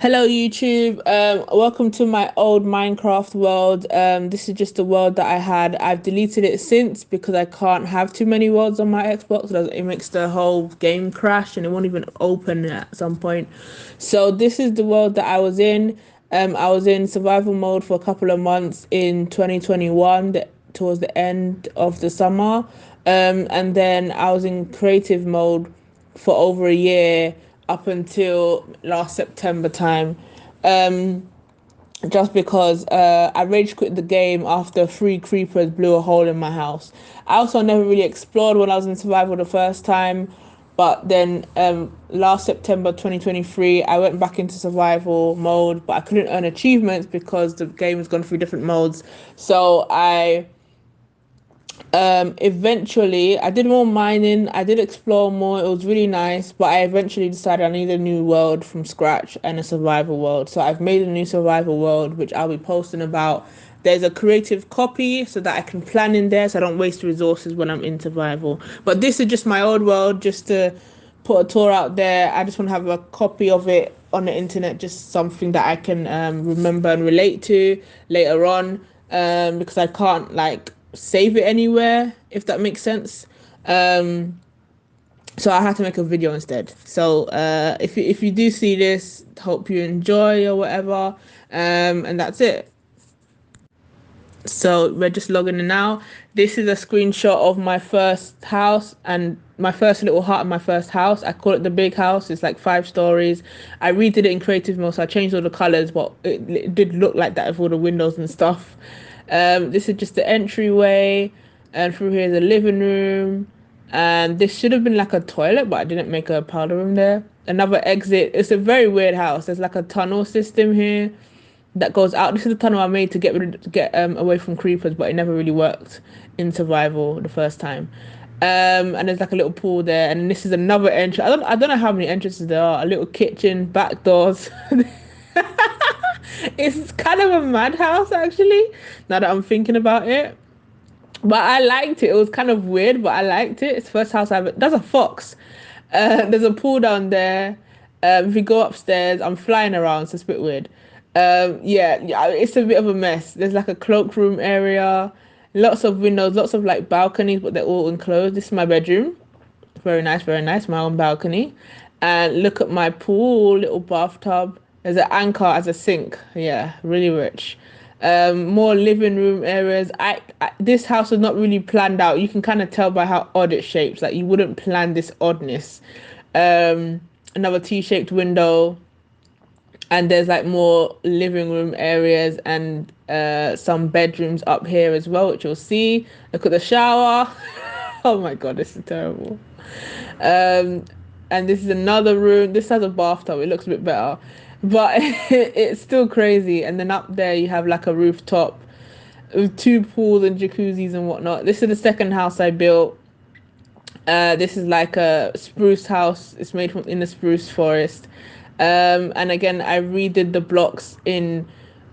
Hello YouTube. Welcome to my old Minecraft world. This is just a world that I had. I've deleted it since because I can't have too many worlds on my Xbox. It makes the whole game crash and it won't even open at some point. So this is the world that I was in. I was in survival mode for a couple of months in 2021, towards the end of the summer. And then I was in creative mode for over a year up until last September time. Um, just because I rage quit the game after three creepers blew a hole in my house. I also never really explored when I was in survival the first time, but then last September 2023, I went back into survival mode, but I couldn't earn achievements because the game has gone through different modes. So I eventually I did more mining, I did explore more, it was really nice, but I eventually decided I need a new world from scratch and a survival world. So I've made a new survival world which I'll be posting about. There's a creative copy so that I can plan in there so I don't waste resources when I'm in survival. But this is just my old world, just to put a tour out there. I just want to have a copy of it on the internet, just something that I can remember and relate to later on, because I can't like save it anywhere, if that makes sense. Um, so I had to make a video instead. So if you do see this, hope you enjoy or whatever. And that's it. So we're just logging in now. This is a screenshot of my first house and my first little hut in my first house. I call it the big house. It's like 5 stories. I redid it in creative mode, so I changed all the colors, but it did look like that with all the windows and stuff. This is just the entryway, and through here is the living room. And this should have been like a toilet, but I didn't make a powder room there. Another exit. It's a very weird house. There's like a tunnel system here that goes out. This is the tunnel I made to get away from creepers, but it never really worked in survival the first time. And there's like a little pool there, and this is another entrance. I don't know how many entrances there are. A little kitchen, back doors. It's kind of a madhouse actually. Now that I'm thinking about it, but I liked it. It was kind of weird, but I liked it. It's the first house I've. There's a fox. There's a pool down there. If you go upstairs, I'm flying around, so it's a bit weird. Yeah, it's a bit of a mess. There's like a cloakroom area, lots of windows, lots of like balconies, but they're all enclosed. This is my bedroom. Very nice, very nice. My own balcony. And look at my pool, little bathtub. There's an anchor as a sink. Yeah, really rich. More living room areas. This house was not really planned out. You can kind of tell by how odd it shapes. Like you wouldn't plan this oddness. Another T-shaped window, and there's like more living room areas and some bedrooms up here as well, which you'll see. Look at the shower. Oh my god, this is terrible. Um, and this is another room. This has a bathtub. It looks a bit better, but it's still crazy. And then up there you have like a rooftop with 2 pools and jacuzzis and whatnot. This is the second house I built. This is like a spruce house. It's made from in the spruce forest. And again, I redid the blocks in.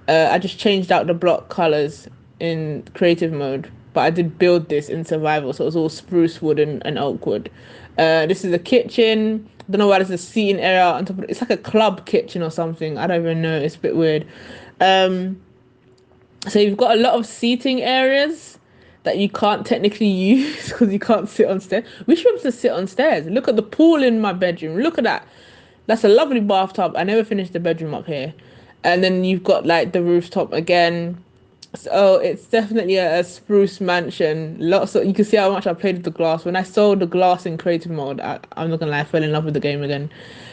I just changed out the block colors in creative mode, but I did build this in survival, so it was all spruce wood and oak wood. This is the kitchen. Don't know why there's a seating area on top of it. It's like a club kitchen or something. I don't even know. It's a bit weird. Um, so you've got a lot of seating areas that you can't technically use because you can't sit on stairs. We should be able to sit on stairs. Look at the pool in my bedroom. Look at that. That's a lovely bathtub. I never finished the bedroom up here. And then you've got like the rooftop again. So it's definitely a spruce mansion. Lots of, you can see how much I played with the glass. When I saw the glass in creative mode, I'm not gonna lie, I fell in love with the game again.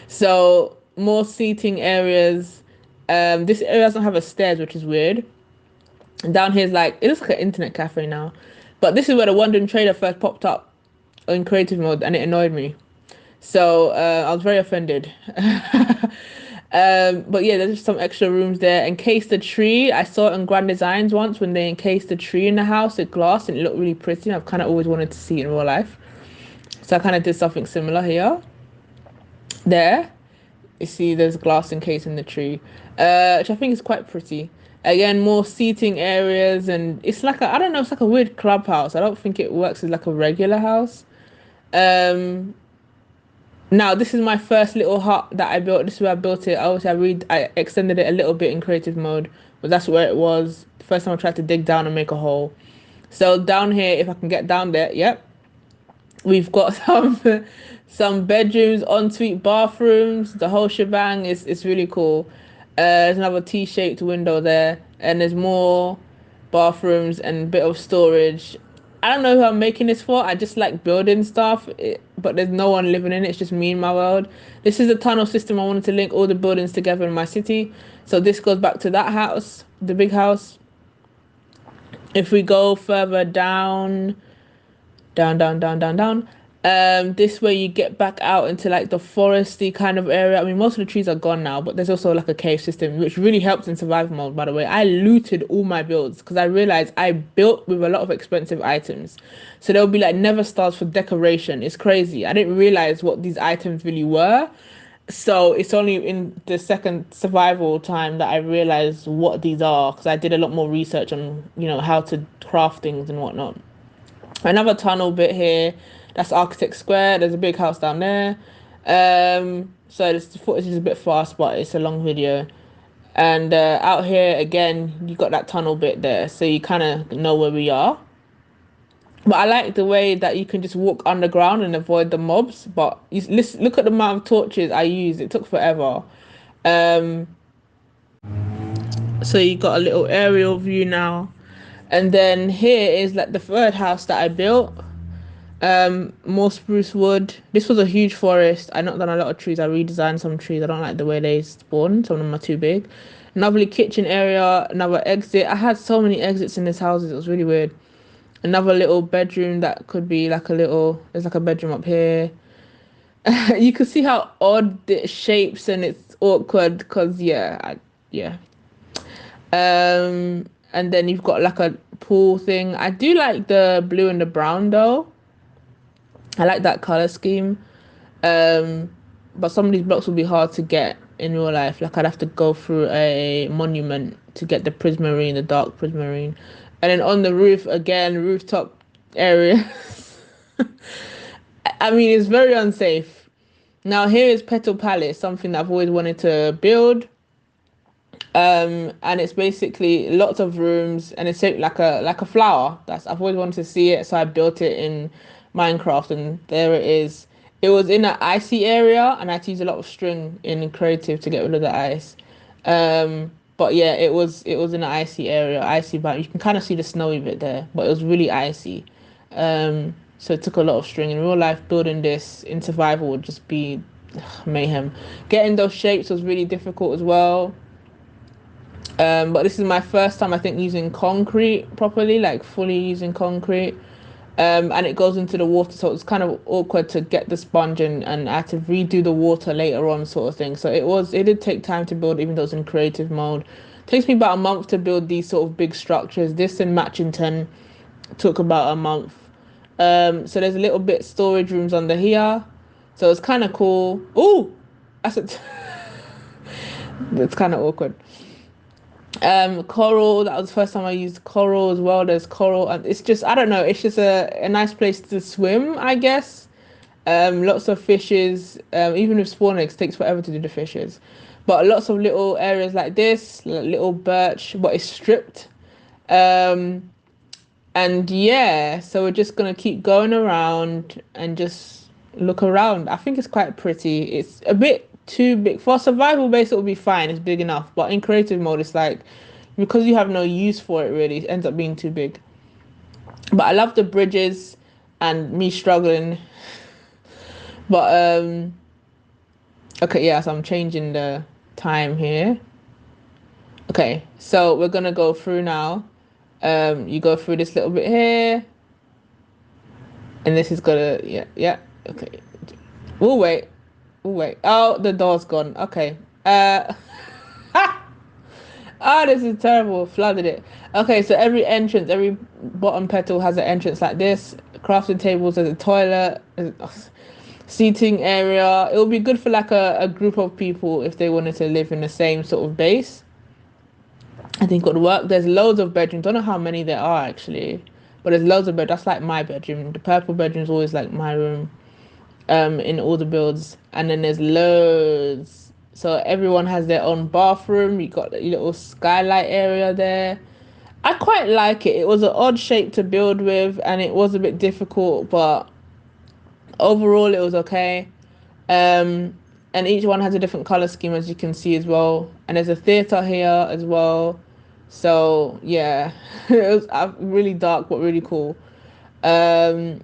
So more seating areas. This area doesn't have a stairs, which is weird. And down here is like it looks like an internet cafe now. But this is where the Wandering Trader first popped up in creative mode, and it annoyed me. So I was very offended. But yeah, there's just some extra rooms there. Encased the tree. I saw it on Grand Designs once when they encased the tree in the house with glass, and it looked really pretty. I've kind of always wanted to see it in real life. So I kind of did something similar here. There, you see there's glass encasing the tree, which I think is quite pretty. Again, more seating areas, and it's like I don't know, it's like a weird clubhouse. I don't think it works as like a regular house. Um, Now, this is my first little hut that I built. This is where I built it. Obviously, I extended it a little bit in creative mode, but that's where it was. The first time I tried to dig down and make a hole. So down here, if I can get down there, yep, we've got some bedrooms, ensuite bathrooms, the whole shebang is really cool. There's another T-shaped window there, and there's more bathrooms and a bit of storage. I don't know who I'm making this for. I just like building stuff, but there's no one living in it. It's just me and my world. This is the tunnel system. I wanted to link all the buildings together in my city. So this goes back to that house, the big house. If we go further down, down. This way you get back out into like the foresty kind of area. I mean, most of the trees are gone now, but there's also like a cave system, which really helps in survival mode, by the way. I looted all my builds because I realized I built with a lot of expensive items. So there'll be like never stars for decoration. It's crazy. I didn't realize what these items really were. So it's only in the second survival time that I realized what these are because I did a lot more research on, how to craft things and whatnot. Another tunnel bit here. That's Architect Square. There's a big house down there. So this footage is a bit fast, but it's a long video. And out here again, you got that tunnel bit there, so you kind of know where we are. But I like the way that you can just walk underground and avoid the mobs. But look at the amount of torches I used. It took forever. Um, so you got a little aerial view now. And then here is like the third house that I built. More spruce wood. This was a huge forest. I knocked down a lot of trees. I redesigned some trees. I don't like the way they spawn. Some of them are too big. Another kitchen area, another exit. I had so many exits in this house. It was really weird. Another little bedroom that could be like there's like a bedroom up here. You can see how odd it shapes and it's awkward because yeah. And then you've got like a pool thing. I do like the blue and the brown though. I like that color scheme. Um, but some of these blocks will be hard to get in real life. Like I'd have to go through a monument to get the prismarine, the dark prismarine. And then on the roof again, rooftop area. I mean, it's very unsafe. Now here is Petal Palace, something that I've always wanted to build. And it's basically lots of rooms and it's shaped like a flower. I've always wanted to see it, so I built it in Minecraft and there it is. It was in an icy area and I had to use a lot of string in creative to get rid of the ice. But yeah, it was in an icy area, icy but you can kind of see the snowy bit there, but it was really icy. So it took a lot of string. In real life, building this in survival would just be mayhem. Getting those shapes was really difficult as well. But this is my first time, I think, using concrete properly, like fully using concrete. And it goes into the water, so it's kind of awkward to get the sponge and I had to redo the water later on, sort of thing. So it did take time to build, even though it's in creative mode. It takes me about a month to build these sort of big structures. This in Matchington took about a month. So there's a little bit storage rooms under here, so it's kind of cool. Oh, that's it. It's kind of awkward. Coral, that was the first time I used coral as well. There's coral and it's just, I don't know, it's just a nice place to swim, I guess. Lots of fishes, even with spawn eggs, takes forever to do the fishes. But lots of little areas like this, little birch, but it's stripped. Um, and yeah, so we're just gonna keep going around and just look around. I think it's quite pretty. It's a bit too big for survival base. It will be fine. It's big enough. But in creative mode, it's like because you have no use for it really, it ends up being too big. But I love the bridges and me struggling. But okay, yeah. So I'm changing the time here. Okay, so we're gonna go through now. You go through this little bit here, and this is gonna yeah. Okay, we'll wait. We'll wait. Oh, the door's gone. Okay. Oh, this is terrible. Flooded it. Okay, so every entrance, every bottom petal has an entrance like this. Crafting tables, there's a toilet, seating area. It would be good for like a group of people if they wanted to live in the same sort of base. I think it would work. There's loads of bedrooms. Don't know how many there are actually, but there's loads of bed. That's like my bedroom. The purple bedroom is always like my room. in all the builds, and then there's loads. So everyone has their own bathroom. You got your little skylight area there. I quite like it. It was an odd shape to build with, and it was a bit difficult, but overall it was okay. Um, and each one has a different color scheme, as you can see as well. And there's a theater here as well. So yeah, it was really dark but really cool. Um,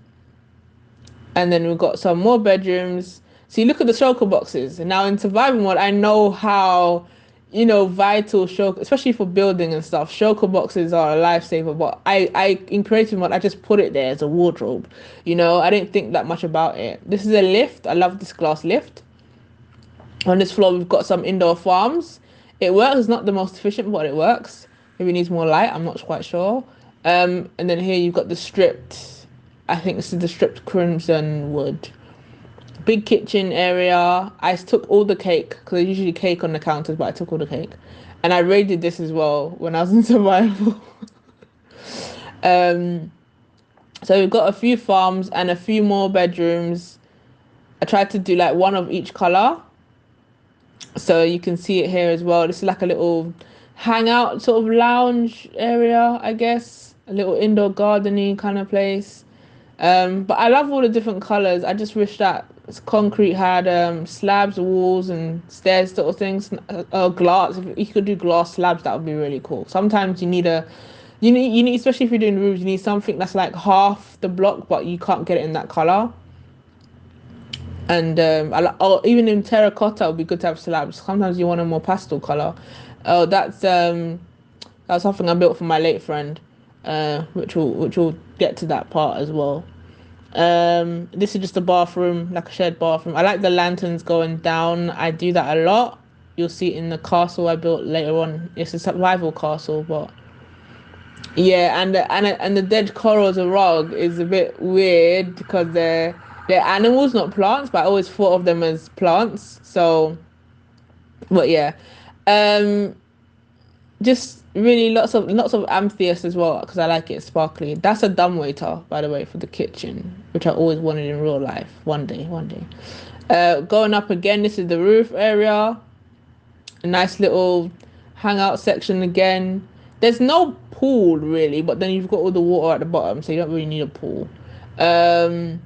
and then we've got some more bedrooms. So you look at the shulker boxes. And now in survival mode, I know how, vital shulker, especially for building and stuff. Shulker boxes are a lifesaver. But I in creative mode, I just put it there as a wardrobe. I didn't think that much about it. This is a lift. I love this glass lift. On this floor, we've got some indoor farms. It works. It's not the most efficient, but it works. Maybe it needs more light. I'm not quite sure. And then here you've got the stripped. I think this is the stripped crimson wood. Big kitchen area. I took all the cake because there's usually cake on the counters, but I took all the cake, and I raided this as well when I was in survival. um, so we've got a few farms and a few more bedrooms. I tried to do like one of each color. So you can see it here as well. This is like a little hangout sort of lounge area, I guess. A little indoor gardening kind of place. But I love all the different colors. I just wish that concrete had slabs, walls, and stairs sort of things. Glass. If you could do glass slabs, that would be really cool. Sometimes you need, especially if you're doing roofs, you need something that's like half the block, but you can't get it in that color. And even in terracotta, it would be good to have slabs. Sometimes you want a more pastel color. Oh, that's something I built for my late friend, which will get to that part as well. This is just a bathroom, like a shared bathroom. I like the lanterns going down. I do that a lot. You'll see it in the castle I built later on. It's a survival castle, but yeah, and the dead corals of rug is a bit weird because they're animals, not plants. But I always thought of them as plants. So, but yeah, um, just really lots of amethyst as well because I like it sparkly. That's a dumbwaiter, by the way, for the kitchen, which I always wanted in real life. One day, one day. Going up again, this is the roof area. A nice little hangout section again. There's no pool really, but then you've got all the water at the bottom, so you don't really need a pool. Um,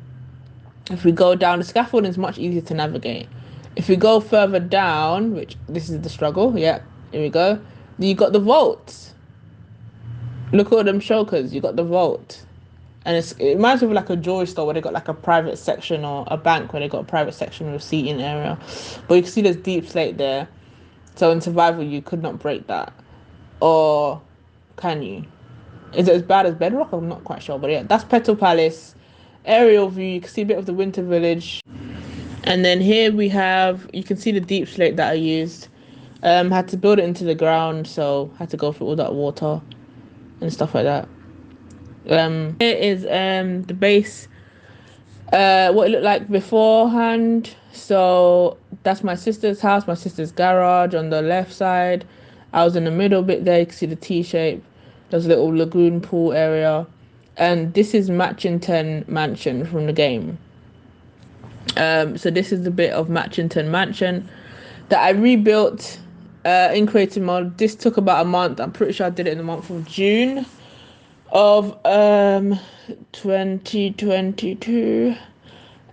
if we go down, the scaffolding is much easier to navigate. If we go further down, which this is the struggle, yeah, here we go. You got the vault. Look at all them shulkers. You got the vault, and it reminds me of like a jewelry store where they got like a private section, or a bank where they got a private section with a seating area. But you can see there's deep slate there. So in survival, you could not break that, or can you? Is it as bad as Bedrock? I'm not quite sure, but yeah, that's Petal Palace. Aerial view. You can see a bit of the Winter Village, and then here you can see the deep slate that I used. Had to build it into the ground, so had to go through all that water and stuff like that. Here is the base, what it looked like beforehand. So that's my sister's house, my sister's garage on the left side. I was in the middle bit there. You can see the T shape. There's a little lagoon pool area, and this is Matchington Mansion from the game. So this is the bit of Matchington Mansion that I rebuilt in creative mode. This took about a month. I'm pretty sure I did it in the month of June of 2022.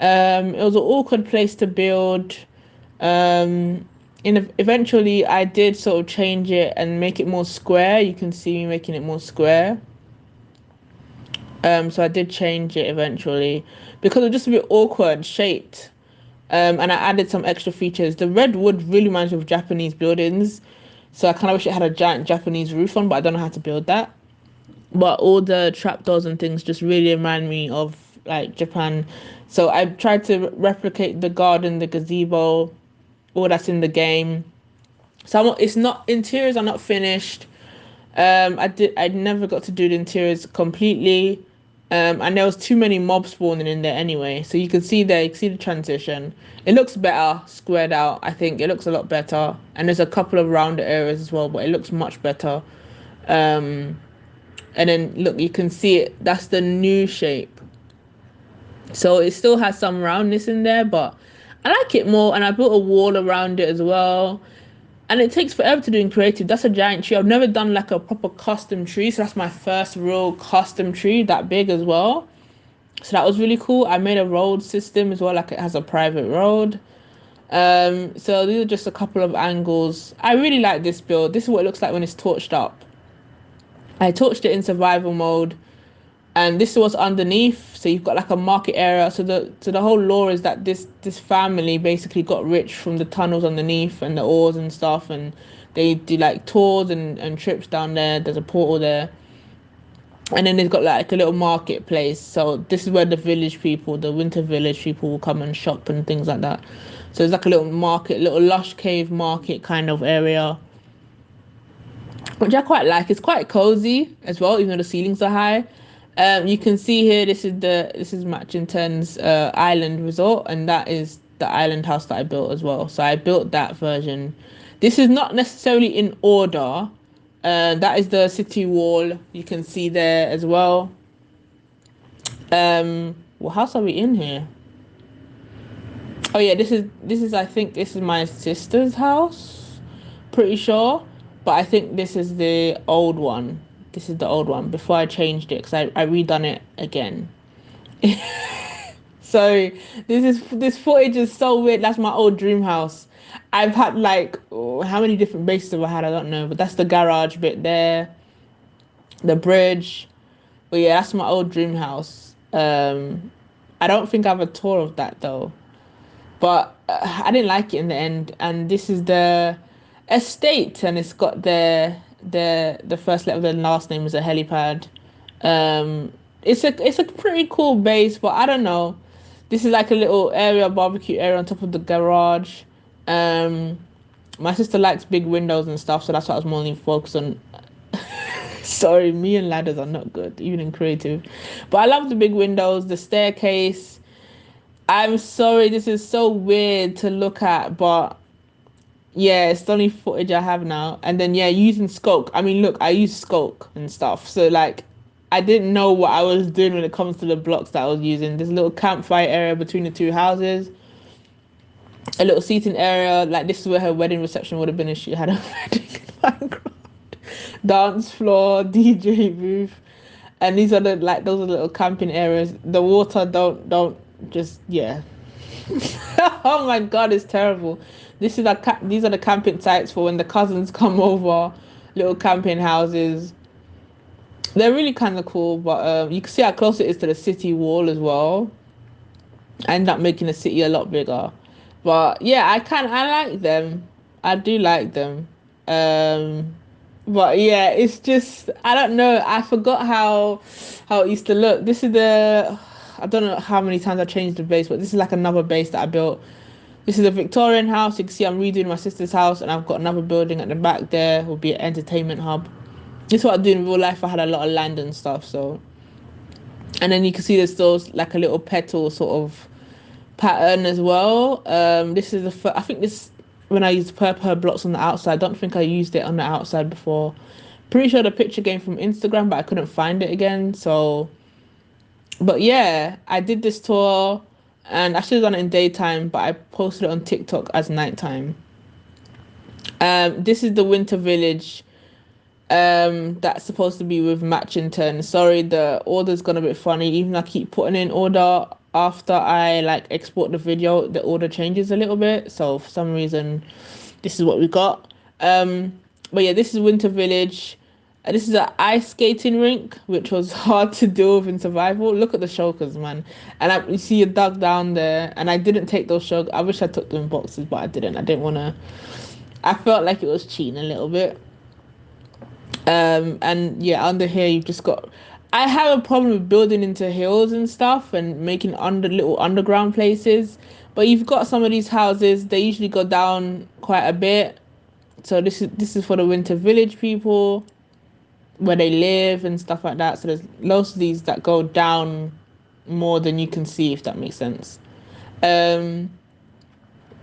It was an awkward place to build. Eventually I did sort of change it and make it more square. You can see me making it more square. So I did change it eventually because it was just a bit awkward shaped. And I added some extra features. The red wood really reminds me of Japanese buildings. So I kind of wish it had a giant Japanese roof on, but I don't know how to build that. But all the trapdoors and things just really remind me of like Japan. So I tried to replicate the garden, the gazebo, all that's in the game. So it's not, interiors are not finished. I never got to do the interiors completely. And there was too many mobs spawning in there anyway. So you can see there, you can see the transition. It looks better squared out. I think it looks a lot better. And there's a couple of rounder areas as well, but it looks much better. And then look, you can see it. That's the new shape. So it still has some roundness in there, but I like it more. And I built a wall around it as well. And it takes forever to do in creative. That's a giant tree. I've never done like a proper custom tree. So that's my first real custom tree that big as well. So that was really cool. I made a road system as well, like it has a private road. So these are just a couple of angles. I really like this build. This is what it looks like when it's torched up. I torched it in survival mode, and this is what's underneath. So you've got like a market area. So the whole lore is that this family basically got rich from the tunnels underneath and the ores and stuff, and they do like tours and trips down there. There's a portal there. And then they've got like a little marketplace. So this is where the village people, the winter village people will come and shop and things like that. So it's like a little market, little lush cave market kind of area, which I quite like. It's quite cozy as well, even though the ceilings are high. You can see here, this is Matchington's island resort, and that is the island house that I built as well. So I built that version. This is not necessarily in order. That is the city wall. You can see there as well. What house are we in here? Oh yeah, this is I think this is my sister's house. Pretty sure, but I think this is the old one. This is the old one before I changed it because I redone it again. So this footage is so weird. That's my old dream house. I've had like, oh, how many different bases have I had? I don't know, but that's the garage bit there, the bridge. But yeah, that's my old dream house. I don't think I have a tour of that though, but I didn't like it in the end. And this is the estate, and it's got the first letter of the last name is a helipad. Um, it's a pretty cool base, but I don't know. This is like a little area, barbecue area on top of the garage. Um, my sister likes big windows and stuff, so that's what I was mainly focused on. Sorry, me and ladders are not good, even in creative. But I love the big windows, the staircase. I'm sorry, this is so weird to look at, but yeah, it's the only footage I have now. And then yeah, using Skulk. I mean, look, I use Skulk and stuff. So like I didn't know what I was doing when it comes to the blocks that I was using. There's a little campfire area between the two houses, a little seating area. Like this is where her wedding reception would have been if she had a wedding in the background. Dance floor, DJ booth. And these are the like those are little camping areas. The water don't just yeah. Oh my god, it's terrible. These are the camping sites for when the cousins come over, little camping houses. They're really kind of cool, but you can see how close it is to the city wall as well. I end up making the city a lot bigger, but yeah, I like them. I do like them. Um, but yeah, it's just I don't know. I forgot how it used to look. This is the I don't know how many times I changed the base, but this is like another base that I built. This is a Victorian house. You can see I'm redoing my sister's house, and I've got another building at the back there. Will be an entertainment hub. This is what I do in real life. I had a lot of land and stuff, so. And then you can see there's still like a little petal sort of pattern as well. This is I think this when I used purple blocks on the outside. I don't think I used it on the outside before. Pretty sure the picture came from Instagram, but I couldn't find it again. So, but yeah, I did this tour, and I should have done it in daytime, but I posted it on TikTok as nighttime. This is the Winter Village. That's supposed to be with Matchington. Sorry, the order's gone a bit funny. Even I keep putting in order after I like export the video, the order changes a little bit. So for some reason, this is what we got. But yeah, this is Winter Village. This is an ice skating rink, which was hard to deal with in survival. Look at the shulkers, man. And you see a dug down there, and I didn't take those shulkers. I wish I took them in boxes, but I didn't. I didn't want to. I felt like it was cheating a little bit. And yeah, under here you've just got. I have a problem with building into hills and stuff and making little underground places. But you've got some of these houses, they usually go down quite a bit. So this is for the Winter Village people, where they live and stuff like that. So there's lots of these that go down more than you can see, if that makes sense. Um,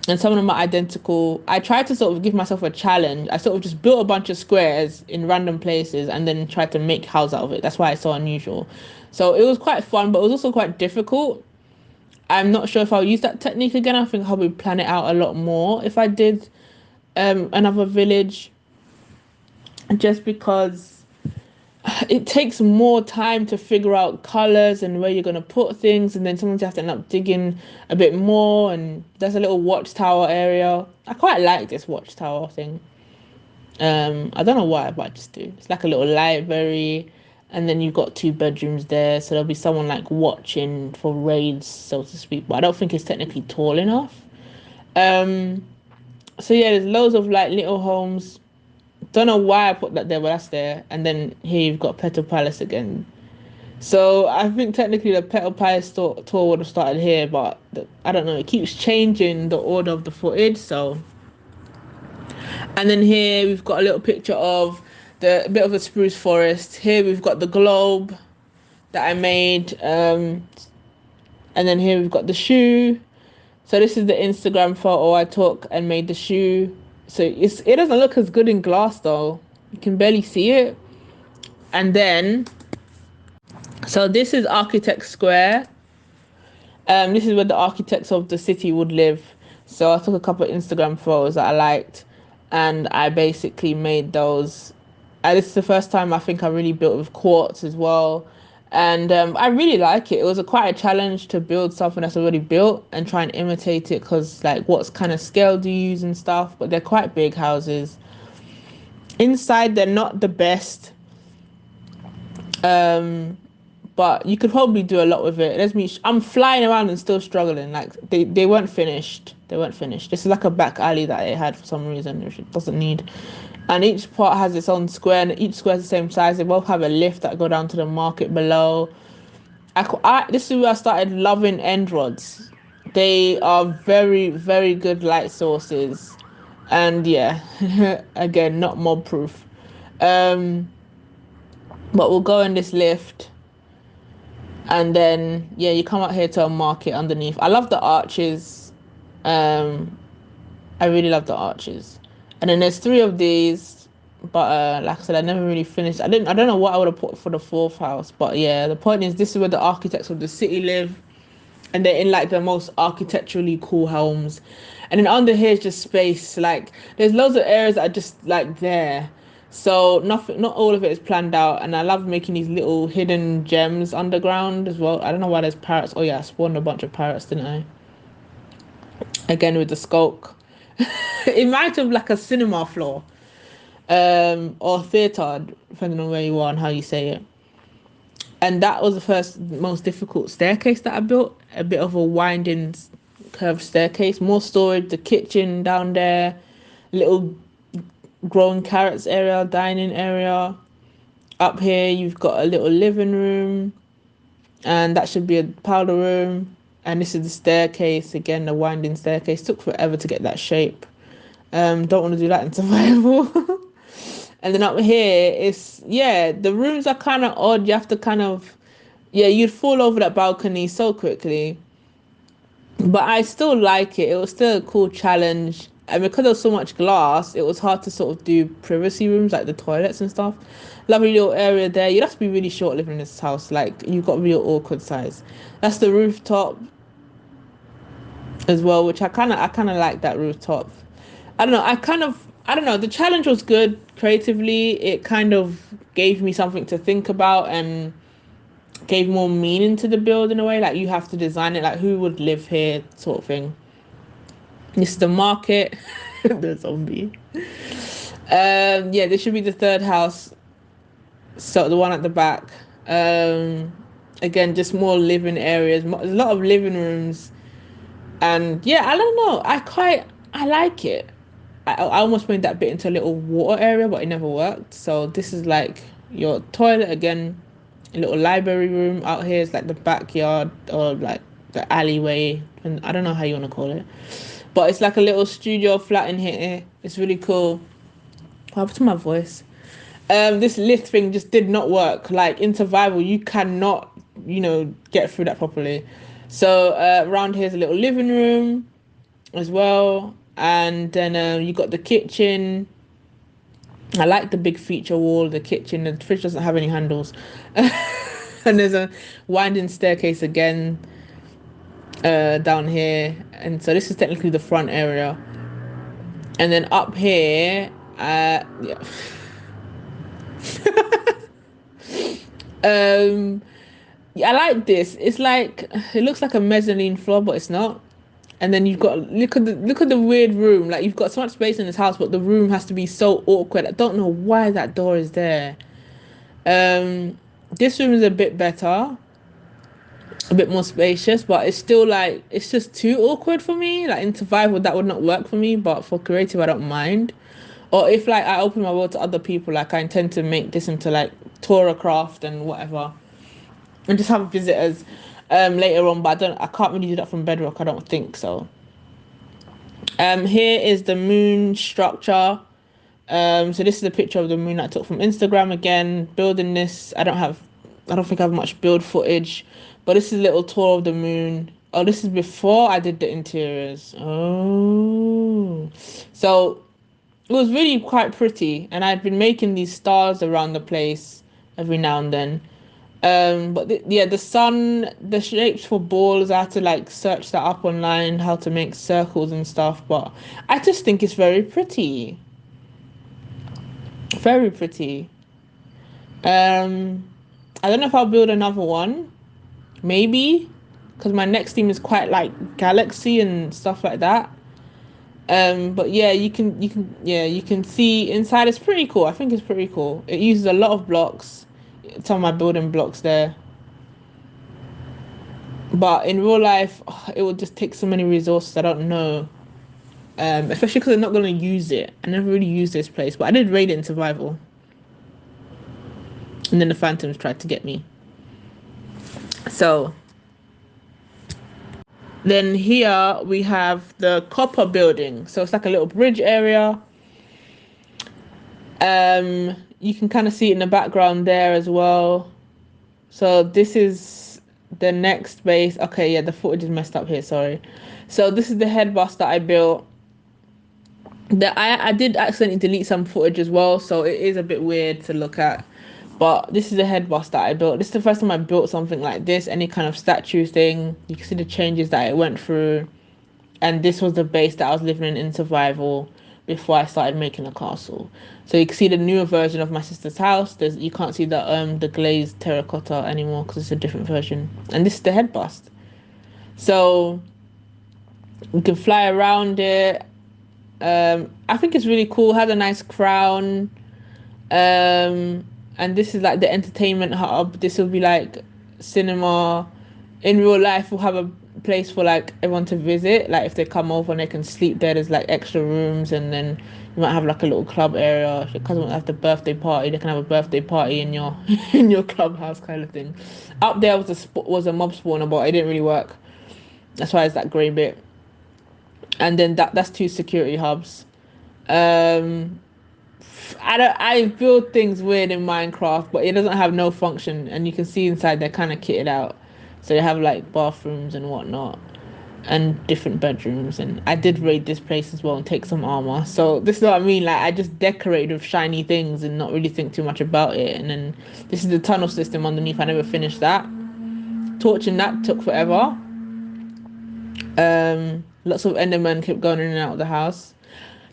and some of them are identical. I tried to sort of give myself a challenge. I sort of just built a bunch of squares in random places and then tried to make house out of it. That's why it's so unusual. So it was quite fun, but it was also quite difficult. I'm not sure if I'll use that technique again. I think I'll be plan it out a lot more if I did another village, just because it takes more time to figure out colors and where you're gonna put things, and then sometimes you have to end up digging a bit more. And there's a little watchtower area. I quite like this watchtower thing. I don't know why, but I just do. It's like a little library, and then you've got two bedrooms there, so there'll be someone like watching for raids, so to speak. But I don't think it's technically tall enough. Um, so yeah, there's loads of like little homes. Don't know why I put that there, but that's there. And then here you've got Petal Palace again. So I think technically the Petal Palace tour would have started here, but I don't know. It keeps changing the order of the footage, so. And then here we've got a little picture of the a bit of a spruce forest. Here we've got the globe that I made. And then here we've got the shoe. So this is the Instagram photo I took and made the shoe. So it doesn't look as good in glass though. You can barely see it. And then, so this is Architect Square. This is where the architects of the city would live. So I took a couple of Instagram photos that I liked, and I basically made those. This is the first time I think I really built with quartz as well, and I really like it. It was quite a challenge to build something that's already built and try and imitate it, because like what kind of scale do you use and stuff. But they're quite big houses. Inside, they're not the best. But you could probably do a lot with it. I'm flying around and still struggling. Like they weren't finished. They weren't finished. This is like a back alley that it had for some reason, which it doesn't need. And each part has its own square, and each square is the same size. They both have a lift that go down to the market below. This is where I started loving end rods. They are very, very good light sources. And yeah, again, not mob proof. But we'll go in this lift, and then yeah, you come out here to a market underneath. I love the arches. I really love the arches. And then there's three of these, but like I said, I never really finished. I don't know what I would have put for the fourth house, but yeah, the point is this is where the architects of the city live, and they're in like the most architecturally cool homes. And then under here is just space. Like there's loads of areas that are just like there. So nothing, not all of it is planned out. And I love making these little hidden gems underground as well. I don't know why there's parrots. Oh yeah, I spawned a bunch of parrots, didn't I? Again with the skulk. It might have like a cinema floor, or theatre, depending on where you are and how you say it. And that was the first most difficult staircase that I built. A bit of a winding curved staircase, more storage, the kitchen down there, little grown carrots area, dining area. Up here you've got a little living room, and that should be a powder room. And this is the staircase, again the winding staircase. Took forever to get that shape. Don't want to do that in survival. And then up here, yeah, the rooms are kind of odd. You have to kind of, yeah, you'd fall over that balcony so quickly. But I still like it. It was still a cool challenge. And because there was so much glass, it was hard to sort of do privacy rooms like the toilets and stuff. Lovely little area there. You'd have to be really short living in this house. Like you've got real awkward size. That's the rooftop as well, which I kind of like that rooftop. I don't know. The challenge was good creatively. It kind of gave me something to think about and gave more meaning to the build in a way. Like you have to design it, like who would live here, sort of thing. This is the market, the zombie. Yeah, this should be the third house. So the one at the back. Again, just more living areas. There's a lot of living rooms, and yeah, I don't know. I like it. I almost made that bit into a little water area, but it never worked. So this is like your toilet again, a little library room. Out here is like the backyard or like the alleyway, and I don't know how you want to call it, but it's like a little studio flat in here. It's really cool. What happened to my voice? This lift thing just did not work. Like in survival, you cannot, get through that properly. So around here's a little living room as well, and then you got the kitchen. I like the big feature wall, the kitchen. The fridge doesn't have any handles, and there's a winding staircase again. down here, and so this is technically the front area. And then up here, yeah. um, yeah, I like this. It's like it looks like a mezzanine floor, but it's not. And then you've got look at the weird room. Like you've got so much space in this house, but the room has to be so awkward. I don't know why that door is there. Um, this room is a bit better, a bit more spacious, but it's still like it's just too awkward for me. Like in survival, that would not work for me, but for creative, I don't mind. Or if like I open my world to other people, like I intend to make this into like Torah craft and whatever, and just have visitors later on. But I can't really do that from Bedrock. I don't think so. Here is the moon structure. So this is a picture of the moon I took from Instagram again. Building this, I don't think I have much build footage, but this is a little tour of the moon. Oh, this is before I did the interiors. Oh, so it was really quite pretty, and I'd been making these stars around the place every now and then. But yeah, the sun, the shapes for balls, I had to like search that up online, how to make circles and stuff. But I just think it's very pretty, very pretty. Um, I don't know if I'll build another one, maybe, because my next theme is quite like galaxy and stuff like that. But yeah, you can see inside. It's pretty cool. I think it's pretty cool. It uses a lot of blocks. Some of my building blocks there. But in real life, it would just take so many resources. I don't know. Especially because I'm not going to use it. I never really used this place, but I did raid it in survival. And then the phantoms tried to get me. So then here we have the copper building. So it's like a little bridge area. You can kind of see it in the background there as well. So this is the next base. Okay, yeah, the footage is messed up here, sorry. So this is the head bus that I built. I did accidentally delete some footage as well, so it is a bit weird to look at. But this is the head bus that I built. This is the first time I built something like this, any kind of statue thing. You can see the changes that it went through. And this was the base that I was living in survival before I started making a castle. So you can see the newer version of my sister's house. You can't see the glazed terracotta anymore because it's a different version. And this is the head bust. So you can fly around it. I think it's really cool. It has a nice crown. And this is like the entertainment hub. This will be like cinema. In real life, we'll have a place for like everyone to visit. Like if they come over and they can sleep there, there's like extra rooms, and then you might have like a little club area. If your cousin wants to have the birthday party, they can have a birthday party in your in your clubhouse kind of thing. Up there was a mob spawner, but it didn't really work. That's why it's that grey bit. And then that's two security hubs. Um, I build things weird in Minecraft, but it doesn't have no function, and you can see inside they're kind of kitted out. So they have like bathrooms and whatnot, and different bedrooms. And I did raid this place as well and take some armor. So this is what I mean. Like I just decorated with shiny things and not really think too much about it. And then this is the tunnel system underneath. I never finished that. Torching that took forever. Lots of Endermen kept going in and out of the house.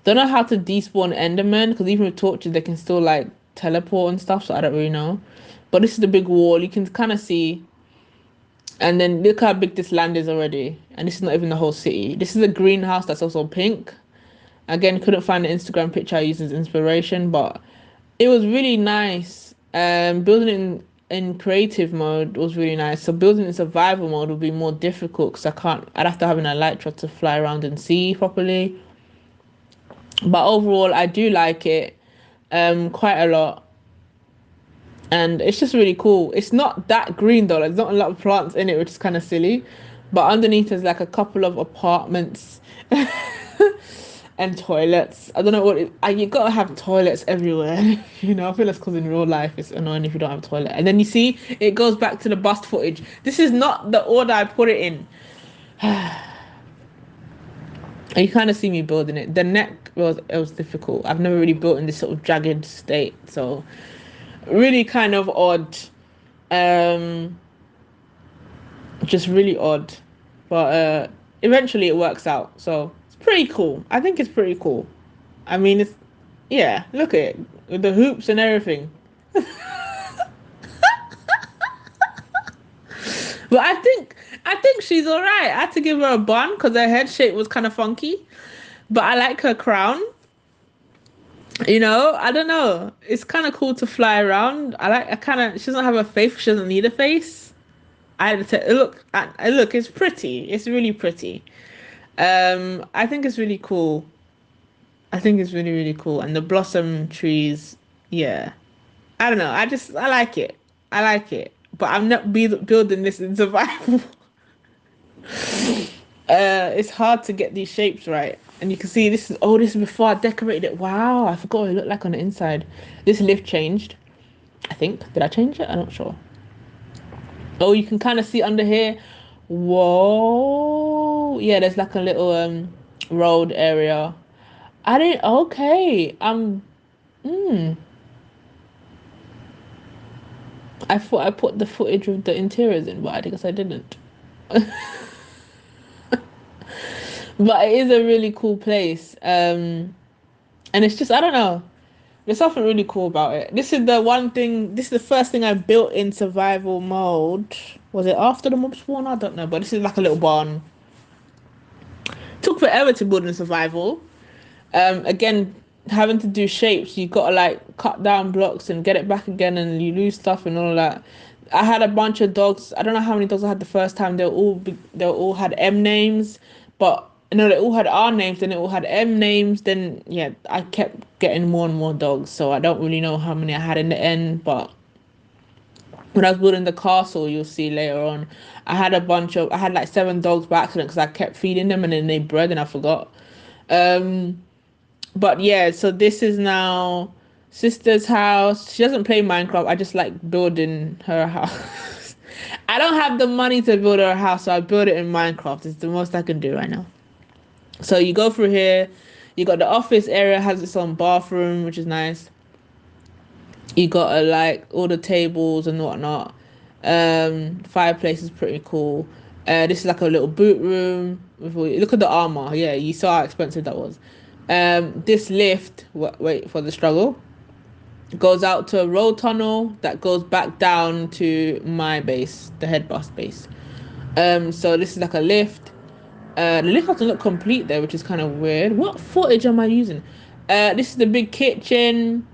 Don't know how to despawn Endermen because even with torches they can still like teleport and stuff. So I don't really know. But this is the big wall. You can kind of see. And then look how big this land is already. And this is not even the whole city. This is a greenhouse that's also pink. Again, couldn't find the Instagram picture I used as inspiration, but it was really nice. Building it in creative mode was really nice. So building in survival mode would be more difficult because I'd have to have an elytra to fly around and see properly. But overall, I do like it quite a lot. And it's just really cool. It's not that green though. There's not a lot of plants in it, which is kind of silly. But underneath there's like a couple of apartments and toilets. I don't know you gotta have toilets everywhere. You know, I feel that's because in real life it's annoying if you don't have a toilet. And then you see it goes back to the bust footage. This is not the order I put it in. And you kind of see me building it. The neck was difficult. I've never really built in this sort of jagged state, so really kind of odd. Just really odd. but eventually it works out. So it's pretty cool. I think it's pretty cool. I mean, it's yeah. Look at it with the hoops and everything. But I think she's all right. I had to give her a bun because her head shape was kind of funky. But I like her crown. I don't know. It's kind of cool to fly around. I kind of. She doesn't have a face. She doesn't need a face. I had to look. Look. It's pretty. It's really pretty. I think it's really cool. I think it's really really cool. And the blossom trees. Yeah. I don't know. I like it. I like it. But I'm not building this in survival. It's hard to get these shapes right. And you can see this is before I decorated it. Wow, I forgot what it looked like on the inside. This lift changed, I think. Did I change it? I'm not sure. Oh, you can kind of see under here. Whoa. Yeah, there's like a little road area. I didn't okay. I thought I put the footage of the interiors in, but I guess I didn't. But it is a really cool place. And it's just I don't know. There's something really cool about it. This is the first thing I built in survival mode. Was it after the mob spawn? I don't know, but this is like a little barn. Took forever to build in survival. Again, having to do shapes, you gotta like cut down blocks and get it back again, and you lose stuff and all that. I had a bunch of dogs. I don't know how many dogs I had the first time. They all had M names, but no, they all had R names. Then they all had M names. Then yeah, I kept getting more and more dogs. So I don't really know how many I had in the end. But when I was building the castle, you'll see later on, I had like 7 dogs by accident because I kept feeding them and then they bred and I forgot. Um, but yeah, so this is now sister's house. She doesn't play Minecraft. I just like building her house. I don't have the money to build her a house, so I build it in Minecraft. It's the most I can do right now. So you go through here. You got the office area has its own bathroom, which is nice. You got like all the tables and whatnot. Fireplace is pretty cool. This is like a little boot room. Look at the armor. Yeah, you saw how expensive that was. This lift. Wait for the struggle. Goes out to a road tunnel that goes back down to my base, the head boss base. So this is like a lift. The lift doesn't look complete there, which is kind of weird. What footage am I using? This is the big kitchen.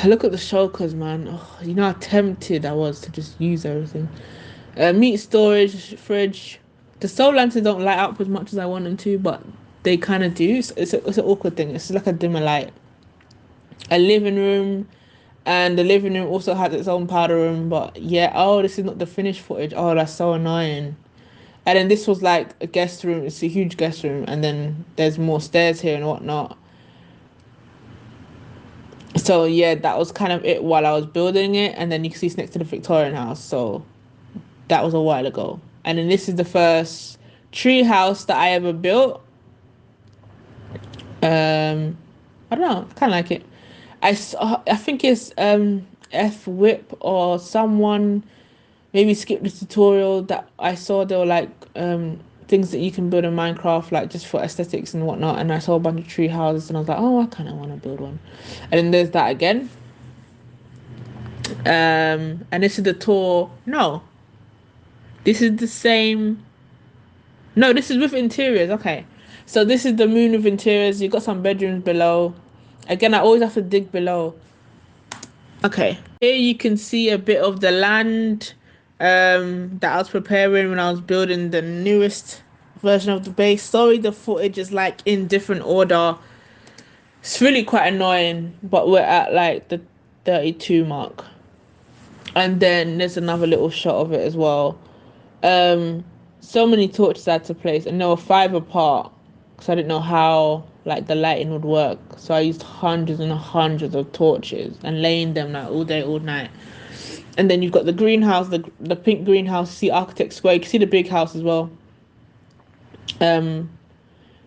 Look at the shulkers, man. Oh, you know how tempted I was to just use everything. Meat storage, fridge. The soul lanterns don't light up as much as I want them to, but they kind of do. It's an awkward thing. It's like a dimmer light. A living room, and the living room also has its own powder room. But yeah, oh, this is not the finished footage. Oh, that's so annoying. And then this was like a guest room. It's a huge guest room, and then there's more stairs here and whatnot. So yeah, that was kind of it while I was building it, and then you can see it's next to the Victorian house. So that was a while ago. And then this is the first tree house that I ever built. I don't know, kind of like it. I think it's F Whip or someone maybe skipped the tutorial that I saw. There were like things that you can build in Minecraft, like just for aesthetics and whatnot. And I saw a bunch of tree houses, and I was like, oh, I kind of want to build one. And then there's that again. And this is the tour. No, this is the same. No, this is with interiors. Okay, so this is the moon with interiors. You got some bedrooms below. Again, I always have to dig below. Okay, here you can see a bit of the land that I was preparing when I was building the newest version of the base. Sorry, the footage is like in different order. It's really quite annoying, but we're at like the 32 mark. And then there's another little shot of it as well. Um, so many torches I had to place, and there were 5 apart because I didn't know how like the lighting would work. So I used hundreds and hundreds of torches and laying them like all day, all night. And then you've got the greenhouse, the pink greenhouse. See Architect Square. You can see the big house as well. Um,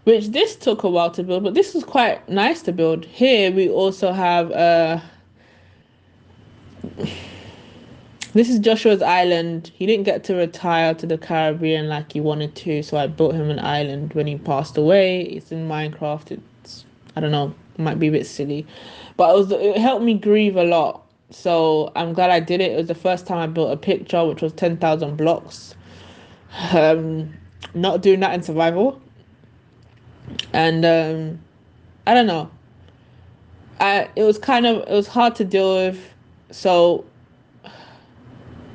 which this took a while to build, but this was quite nice to build. Here we also have This is Joshua's island. He didn't get to retire to the Caribbean like he wanted to, so I built him an island when he passed away. It's in Minecraft. It's, I don't know, it might be a bit silly, but it helped me grieve a lot. So I'm glad I did it. It was the first time I built a picture, which was 10,000 blocks. Um, Not doing that in survival, and I don't know. It was hard to deal with. So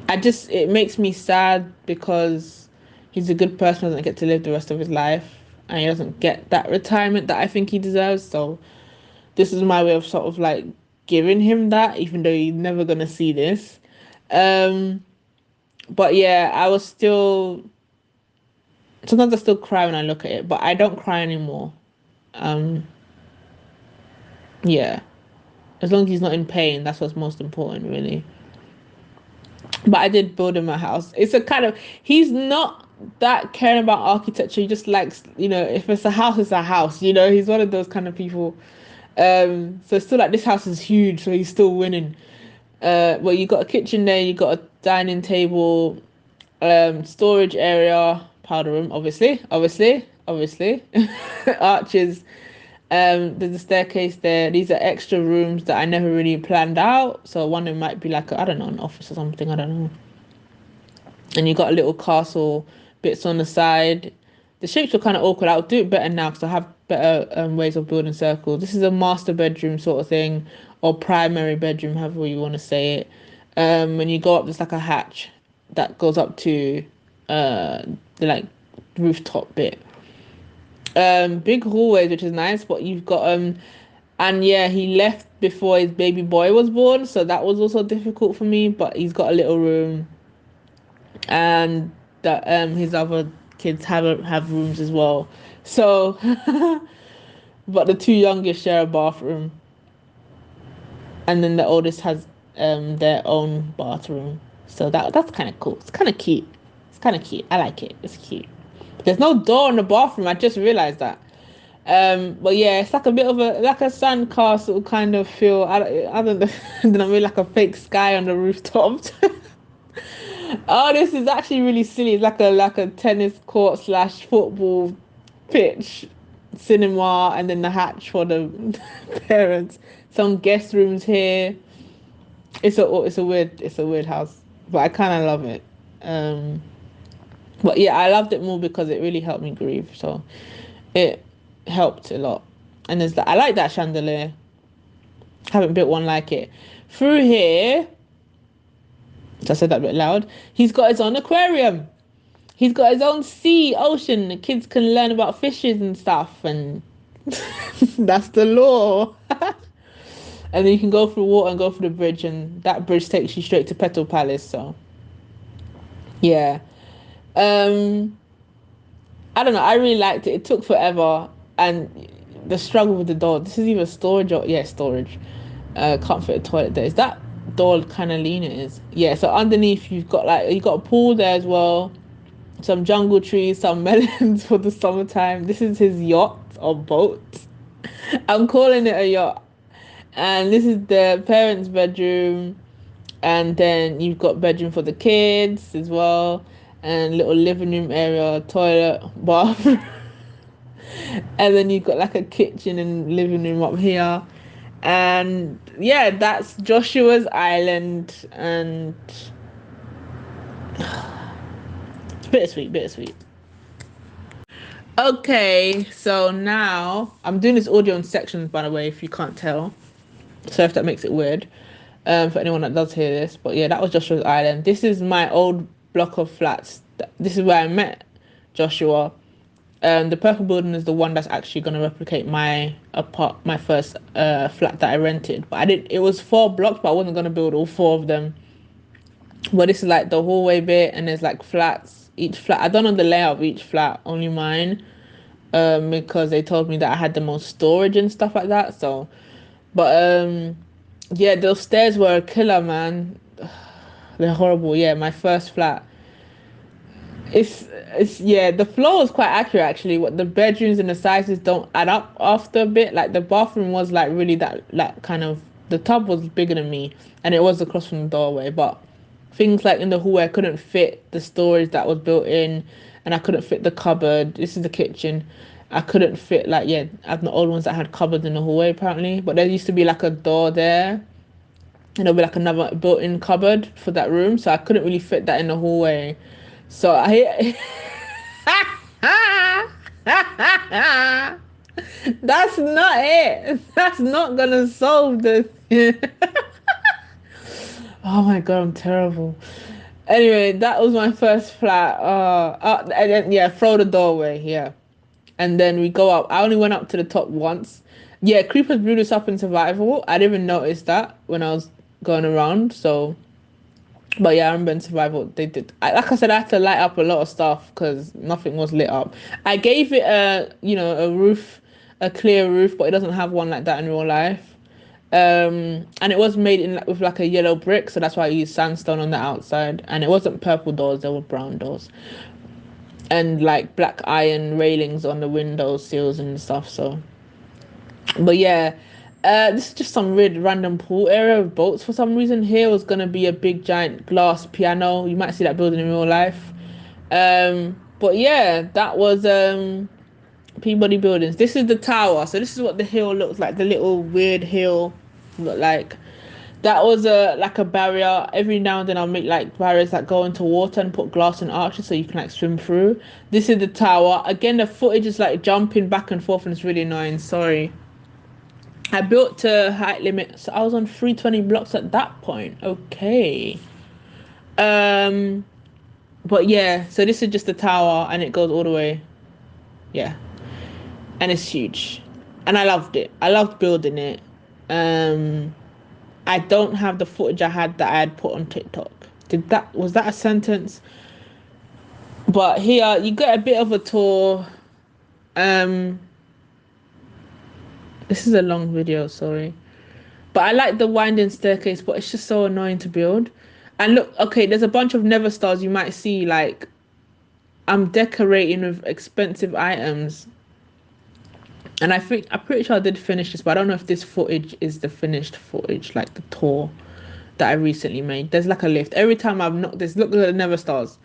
it makes me sad because he's a good person, doesn't get to live the rest of his life, and he doesn't get that retirement that I think he deserves. So this is my way of sort of like giving him that, even though he's never gonna see this. Um, but yeah, I was still sometimes I still cry when I look at it, but I don't cry anymore. Um, yeah, as long as he's not in pain, that's what's most important, really. But I did build him a house. It's a kind of he's not that caring about architecture. He just likes, if it's a house, it's a house. He's one of those kind of people. So it's still like this house is huge, so he's still winning. Well, you got a kitchen there, you got a dining table, storage area, powder room, obviously, arches. There's a staircase there. These are extra rooms that I never really planned out. So one of them might be like, I don't know, an office or something. I don't know. And you got a little castle bits on the side. The shapes were kind of awkward. I'll do it better now because I have better ways of building circles. This is a master bedroom sort of thing, or primary bedroom, however you want to say it. When you go up, there's like a hatch that goes up to the like rooftop bit. Big hallways, which is nice, but you've got and yeah, he left before his baby boy was born, so that was also difficult for me. But he's got a little room, and that his other kids have rooms as well. So, but the two youngest share a bathroom, and then the oldest has their own bathroom. So that's kind of cool. It's kind of cute. It's kind of cute. I like it. It's cute. There's no door in the bathroom. I just realized that. But yeah, it's like a bit of a like a sandcastle kind of feel. I don't know. Then I mean like a fake sky on the rooftop. Oh, this is actually really silly. It's like a tennis court slash football pitch, cinema, and then the hatch for the parents. Some guest rooms here. It's a weird house, but I kind of love it. Um, but yeah, I loved it more because it really helped me grieve. So it helped a lot. And there's that. I like that chandelier. Haven't built one like it. Through here, so I said that a bit loud. He's got his own aquarium. He's got his own ocean. The kids can learn about fishes and stuff, and that's the law. And then you can go through water and go through the bridge, and that bridge takes you straight to Petal Palace. So, yeah. Um, I don't know. I really liked it. It took forever, and the struggle with the door. This is either storage or yeah, storage. Can't fit a toilet there. Is that door kind of lean? It is. Yeah. So underneath you got a pool there as well. Some jungle trees, some melons for the summertime. This is his yacht or boat. I'm calling it a yacht. And this is the parents' bedroom. And then you've got bedroom for the kids as well. And little living room area, toilet, bathroom. And then you've got like a kitchen and living room up here. And yeah, that's Joshua's island. And it's bittersweet, bittersweet. Okay, so now I'm doing this audio in sections, by the way, if you can't tell. So if that makes it weird, for anyone that does hear this. But yeah, that was Joshua's island. This is my old block of flats. This is where I met Joshua. The purple building is the one that's actually going to replicate my first flat that I rented. But I did. It was 4 blocks, but I wasn't going to build all 4 of them. But this is like the hallway bit, and there's like flats. Each flat, I don't know the layout of each flat, only mine. Because they told me that I had the most storage and stuff like that. So, but yeah, those stairs were a killer, man. They're horrible. Yeah, my first flat. It's yeah, the floor was quite accurate actually. What the bedrooms and the sizes don't add up after a bit. Like the bathroom was like really that kind of the tub was bigger than me, and it was across from the doorway. But Things like in the hallway, I couldn't fit the storage that was built in, and I couldn't fit the cupboard. This is the kitchen. I couldn't fit like, yeah, I'm the old ones that had cupboards in the hallway apparently, but there used to be like a door there, and there'll be like another built-in cupboard for that room, so I couldn't really fit that in the hallway. So I that's not it. That's not gonna solve the Oh my god, I'm terrible. Anyway, that was my first flat. And then yeah, throw the doorway. Yeah, and then we go up. I only went up to the top once. Yeah, creepers blew this up in survival. I didn't even notice that when I was going around. So, but yeah, I remember in survival they did. Like I said, I had to light up a lot of stuff because nothing was lit up. I gave it a a roof, a clear roof, but it doesn't have one like that in real life. And it was made in with like a yellow brick, so that's why I used sandstone on the outside. And it wasn't purple doors; they were brown doors, and like black iron railings on the window sills and stuff. So, but yeah, this is just some weird random pool area with boats. For some reason, here was gonna be a big giant glass piano. You might see that building in real life. But yeah, that was Peabody Buildings. This is the tower. So this is what the hill looks like. The little weird hill look like. That was a like a barrier. Every now and then I'll make like barriers that go into water and put glass and arches so you can like swim through. This is the tower. Again, the footage is like jumping back and forth and it's really annoying. Sorry. I built to height limit, so I was on 320 blocks at that point. Okay. Um, but yeah, so this is just the tower and it goes all the way. Yeah. And it's huge. And I loved it. I loved building it. Um, I don't have the footage I had that I had put on TikTok. Was that a sentence? But here you get a bit of a tour. Um, this is a long video, sorry. But I like the winding staircase, but it's just so annoying to build. And look, okay, there's a bunch of never stars you might see. Like I'm decorating with expensive items. And I'm pretty sure I did finish this, but I don't know if this footage is the finished footage, like the tour that I recently made. There's like a lift. Every time I've knocked this, look at the never stars.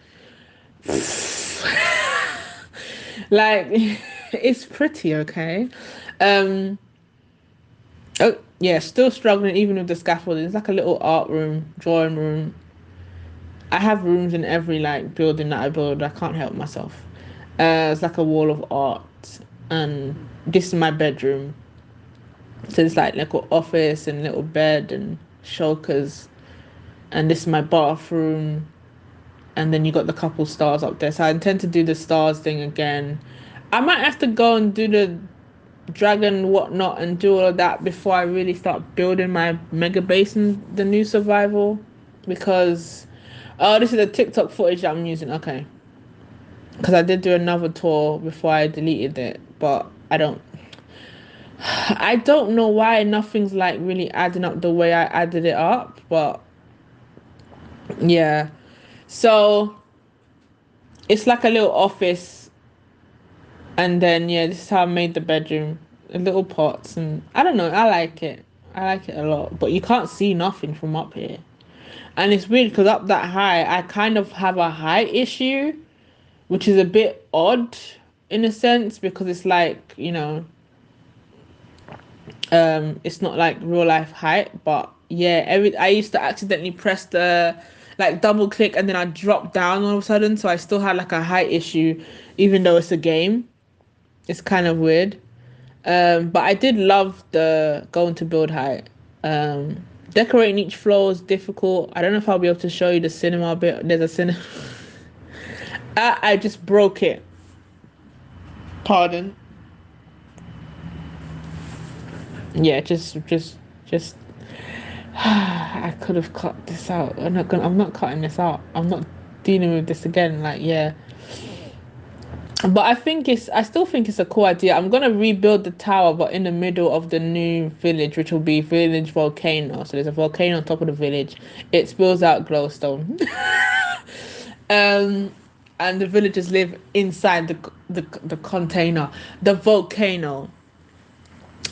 Like it's pretty okay. Um oh yeah, still struggling even with the scaffolding. It's like a little art room, drawing room. I have rooms in every like building that I build. I can't help myself. It's like a wall of art, and this is my bedroom. So it's like little office and little bed and shulkers, and this is my bathroom. And then you got the couple stars up there. So I intend to do the stars thing again. I might have to go and do the dragon whatnot and do all of that before I really start building my mega base in the new survival, because oh, this is the TikTok footage that I'm using. Okay, because I did do another tour before I deleted it, but I don't know why nothing's like really adding up the way I added it up, but yeah. So it's like a little office, and then yeah, this is how I made the bedroom. Little pots, and I don't know, I like it. I like it a lot, but you can't see nothing from up here. And it's weird because up that high, I kind of have a height issue, which is a bit odd in a sense because it's like, it's not like real life height, but yeah, I used to accidentally press the like double click and then I dropped down all of a sudden, so I still had like a height issue, even though it's a game. It's kind of weird. But I did love the going to build height. Decorating each floor is difficult. I don't know if I'll be able to show you the cinema bit. There's a cinema. I just broke it. Pardon. Yeah, just. I could have cut this out. I'm not cutting this out. I'm not dealing with this again. Like, yeah. But I still think it's a cool idea. I'm gonna rebuild the tower, but in the middle of the new village, which will be Village Volcano. So there's a volcano on top of the village. It spills out glowstone. um, and the villagers live inside the container, the volcano.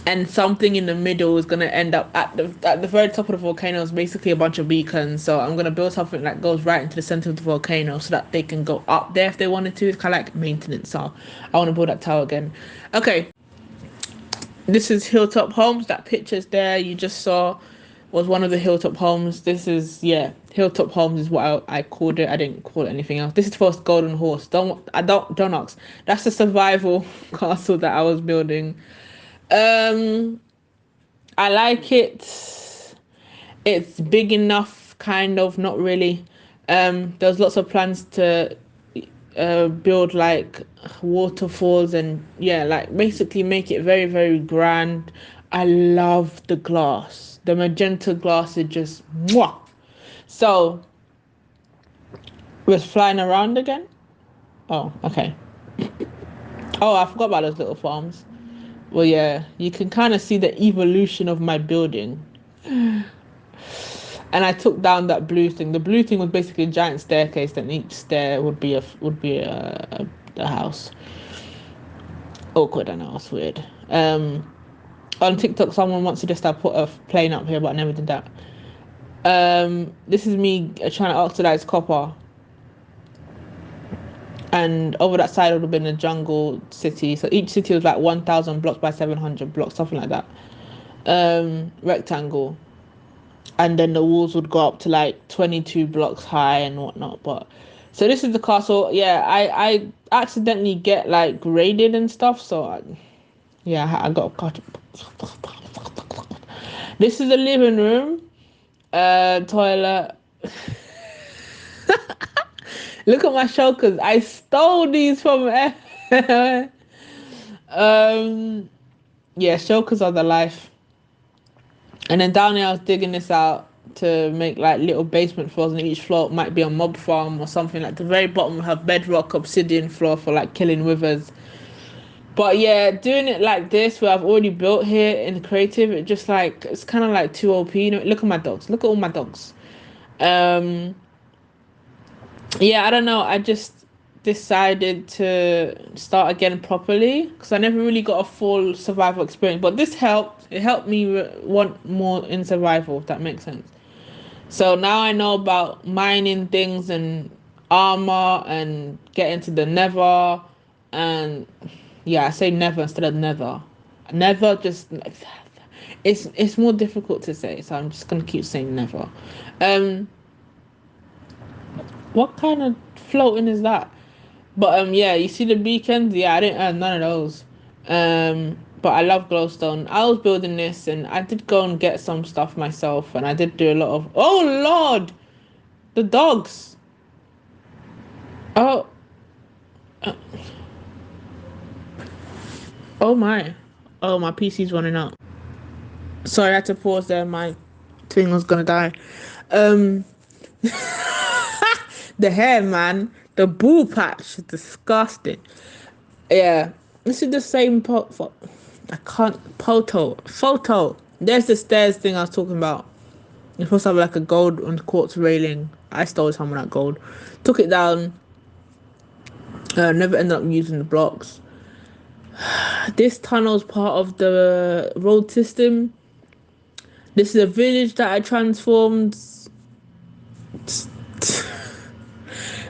and something in the middle is gonna end up at the very top of the volcano is basically a bunch of beacons. So I'm gonna build something that goes right into the center of the volcano so that they can go up there if they wanted to. It's kind of like maintenance. So I want to build that tower again. Okay, this is Hilltop Homes. That picture's there you just saw was one of the Hilltop Homes. This is, yeah, Hilltop Homes is what I called it. I didn't call it anything else. This is for Golden Horse. Don't ask. That's the survival castle that I was building. Um, I like it. It's big enough, kind of, not really. There's lots of plans to build like waterfalls and yeah, like basically make it very, very grand. I love the glass. The magenta glass is just mwah. So we're flying around again. Oh, okay. Oh, I forgot about those little farms. Well, yeah, you can kind of see the evolution of my building. And I took down that blue thing. The blue thing was basically a giant staircase, and each stair would be a house. Awkward, I know, it's weird. On TikTok, someone wants to just put a plane up here, but I never did that. This is me trying to oxidize copper, and over that side would have been a jungle city. So each city was like 1,000 blocks by 700 blocks, something like that. Rectangle, and then the walls would go up to like 22 blocks high and whatnot. But so this is the castle. Yeah, I accidentally get like graded and stuff. So yeah, I got cut. This is the living room, toilet. Look at my shulkers. I stole these from. Yeah, shulkers are the life. And then down here, I was digging this out to make like little basement floors, and each floor might be a mob farm or something. Like the very bottom will have bedrock obsidian floor for like killing withers. But yeah, doing it like this, where I've already built here in creative, it just like it's kind of like too OP. You know, look at my dogs. Look at all my dogs. Um, yeah, I don't know. I just decided to start again properly because I never really got a full survival experience. But this helped. It helped me want more in survival, if that makes sense. So now I know about mining things and armor and getting to the nether. And yeah, I say never instead of nether. Never just it's more difficult to say, so I'm just gonna keep saying never. Um, what kind of floating is that? But yeah, you see the beacons? Yeah, I didn't earn none of those. But I love glowstone. I was building this, and I did go and get some stuff myself, and I did do a lot of. Oh Lord, the dogs. Oh, uh, oh my, oh my PC's running out. Sorry, I had to pause there. My thing was gonna die. Um, the hair, man, the ball patch, disgusting. Yeah, this is the same I can't photo. There's the stairs thing I was talking about. You're supposed to have like a gold and quartz railing. I stole some of that gold, took it down. Never ended up using the blocks. This tunnel's part of the road system. This is a village that I transformed.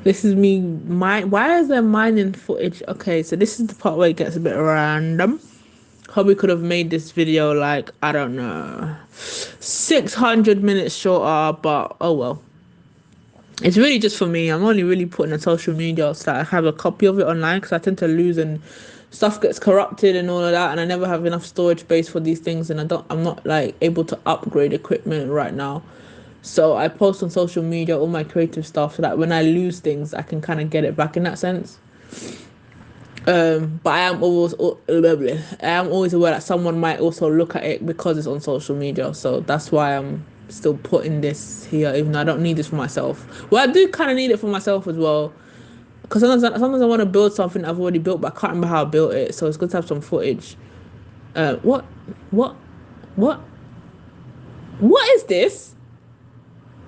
This is me. Why is there mining footage? Okay, so this is the part where it gets a bit random. Probably could have made this video like, I don't know, 600 minutes shorter, but oh well. It's really just for me. I'm only really putting on social media so that I have a copy of it online because I tend to lose and stuff gets corrupted and all of that, and I never have enough storage space for these things, and I'm not like able to upgrade equipment right now. So I post on social media all my creative stuff so that when I lose things, I can kind of get it back in that sense. But I am always aware that someone might also look at it because it's on social media. So that's why I'm still putting this here, even though I don't need this for myself. Well, I do kind of need it for myself as well, because sometimes I want to build something I've already built, but I can't remember how I built it. So it's good to have some footage. What, what, what, what is this?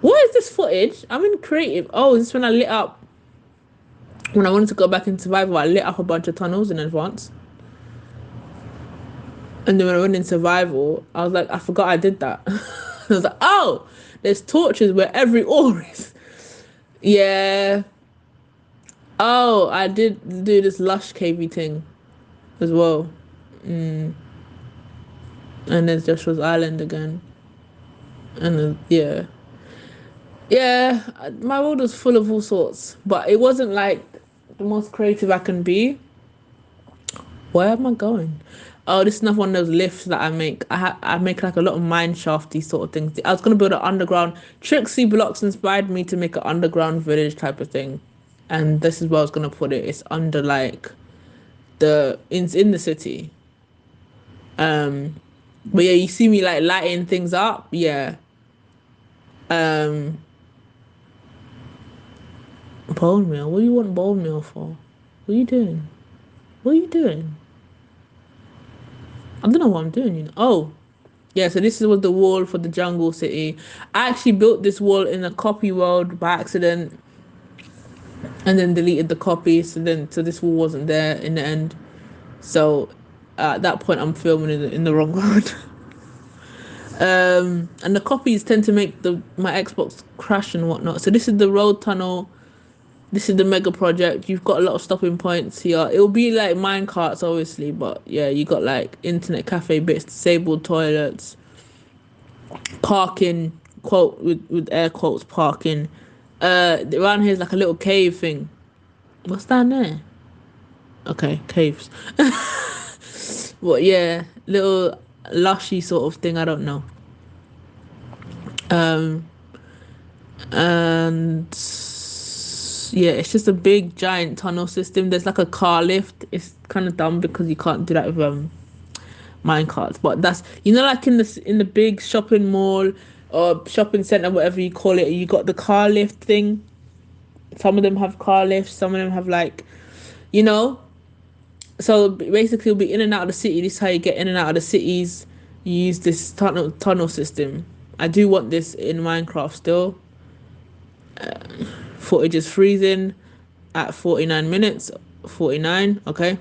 What is this footage? I'm in creative. Oh, is this when I lit up? When I wanted to go back in survival, I lit up a bunch of tunnels in advance. And then when I went in survival, I was like, I forgot I did that. I was like, oh, there's torches where every ore is. Yeah. Oh, I did do this lush cavey thing as well. And there's Joshua's Island again. And then, yeah. Yeah, my world was full of all sorts, but it wasn't like the most creative I can be. Where am I going? Oh, this is another one of those lifts that I make. I make like a lot of mine shafty sort of things. I was gonna build an underground. Trixie Blocks inspired me to make an underground village type of thing, and this is where I was gonna put it. It's under like in the city. Um, but yeah, you see me like lighting things up. Yeah. Um, bone meal. What do you want bone meal for? What are you doing? What are you doing? I don't know what I'm doing. Oh, yeah. So this was the wall for the jungle city. I actually built this wall in a copy world by accident, and then deleted the copy. So this wall wasn't there in the end. So at that point, I'm filming in the wrong world. And the copies tend to make the my Xbox crash and whatnot. So this is the road tunnel. This is the mega project. You've got a lot of stopping points here. It'll be like mine carts, obviously, but yeah, you got like internet cafe bits, disabled toilets, parking, quote with air quotes, parking. Around here's like a little cave thing. What's down there? Okay, caves. But yeah, little lushy sort of thing. I don't know. Um, and yeah, it's just a big giant tunnel system. There's like a car lift. It's kind of dumb because you can't do that with mine carts. But that's like in the big shopping mall or shopping center, whatever you call it. You got the car lift thing. Some of them have car lifts. Some of them have like, you know. So basically, you'll be in and out of the city. This is how you get in and out of the cities. You use this tunnel system. I do want this in Minecraft still. Footage is freezing at 49 minutes. 49, okay.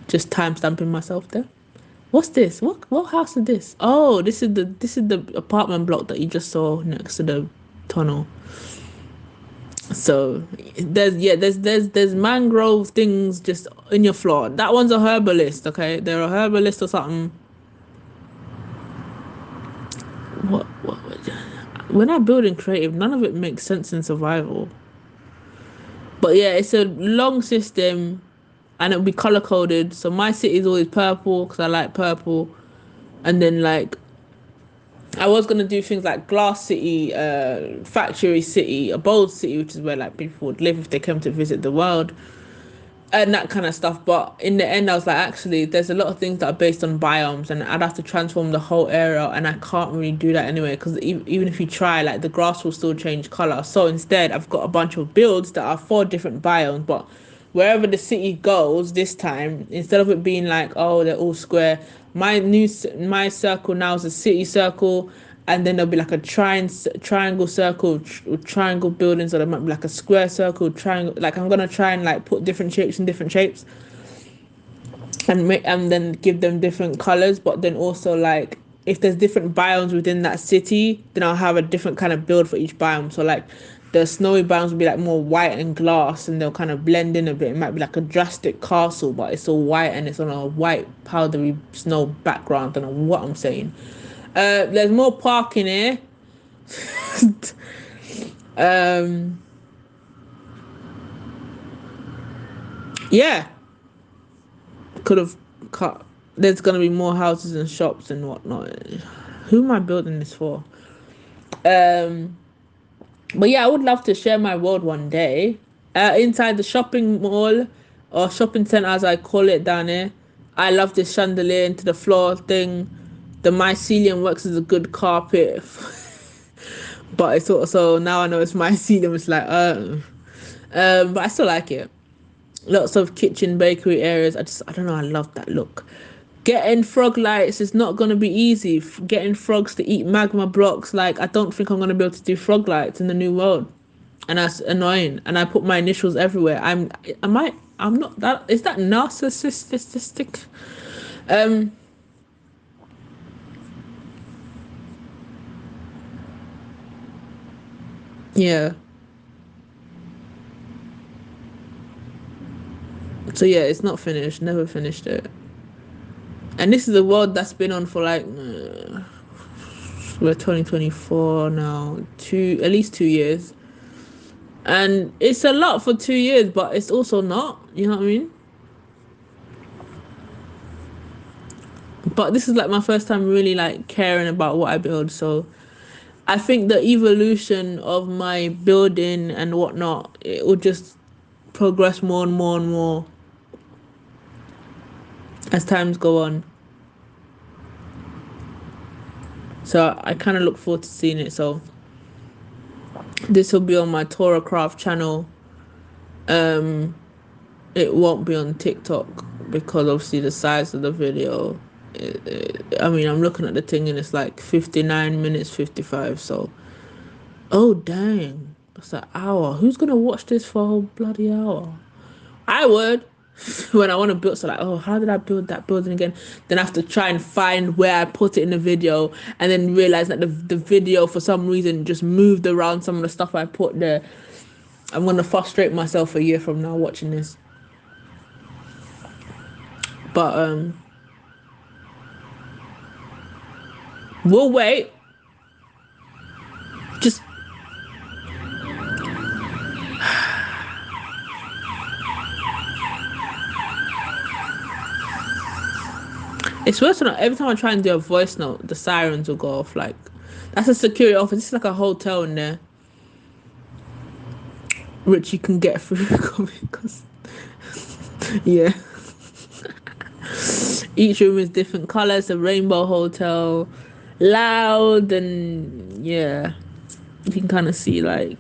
Just time stamping myself there. What's this? What house is this? Oh, this is the apartment block that you just saw next to the tunnel. So there's mangrove things just in your floor. That one's a herbalist, okay? They're a herbalist or something. What when I build in creative, none of it makes sense in survival. But yeah, it's a long system and it'll be color coded. So my city is always purple because I like purple. And then like I was gonna do things like Glass City, Factory City, a Bold City, which is where like people would live if they came to visit the world, and that kind of stuff. But in the end, I was like, actually, there's a lot of things that are based on biomes, and I'd have to transform the whole area, and I can't really do that anyway because even if you try, like the grass will still change color. So instead, I've got a bunch of builds that are for different biomes, but wherever the city goes this time, instead of it being like, oh, they're all square, my circle now is a city circle, and then there'll be like a triangle circle, with triangle buildings, or there might be like a square circle, triangle. Like I'm gonna try and like put different shapes in different shapes, and then give them different colors. But then also like if there's different biomes within that city, then I'll have a different kind of build for each biome. So like the snowy biomes will be like more white and glass, and they'll kind of blend in a bit. It might be like a drastic castle, but it's all white and it's on a white powdery snow background. I don't know what I'm saying. There's more parking here. um, yeah, could have cut. There's gonna be more houses and shops and whatnot. Who am I building this for? Um, but yeah, I would love to share my world one day. Inside the shopping mall or shopping center, as I call it down here. I love this chandelier into the floor thing. The mycelium works as a good carpet. But it's also now I know it's mycelium. It's like, but I still like it. Lots of kitchen bakery areas. I don't know. I love that look. Getting frog lights is not gonna be easy. Getting frogs to eat magma blocks. Like I don't think I'm gonna be able to do frog lights in the new world, and that's annoying. And I put my initials everywhere. I'm not that. Is that narcissistic? Um, yeah. So yeah, it's not finished. Never finished it. And this is a world that's been on for like we're 2024 now, two at least 2 years, and it's a lot for 2 years, but it's also not. You know what I mean? But this is like my first time really like caring about what I build. So I think the evolution of my building and whatnot, it will just progress more and more and more as times go on. So I kind of look forward to seeing it. So this will be on my Torah Craft channel. Um, it won't be on TikTok because obviously the size of the video. I mean, I'm looking at the thing and it's like 59 minutes 55. So, oh dang, that's an hour. Who's gonna watch this for a whole bloody hour? I would. When I want to build, so like, oh, how did I build that building again? Then I have to try and find where I put it in the video, and then realize that the video for some reason just moved around some of the stuff I put there. I'm gonna frustrate myself a year from now watching this. But we'll wait. Just it's worse than every time I try and do a voice note, the sirens will go off. Like that's a security office. It's like a hotel in there, which you can get through because yeah. Each room is different colors. A rainbow hotel, loud and yeah, you can kind of see like.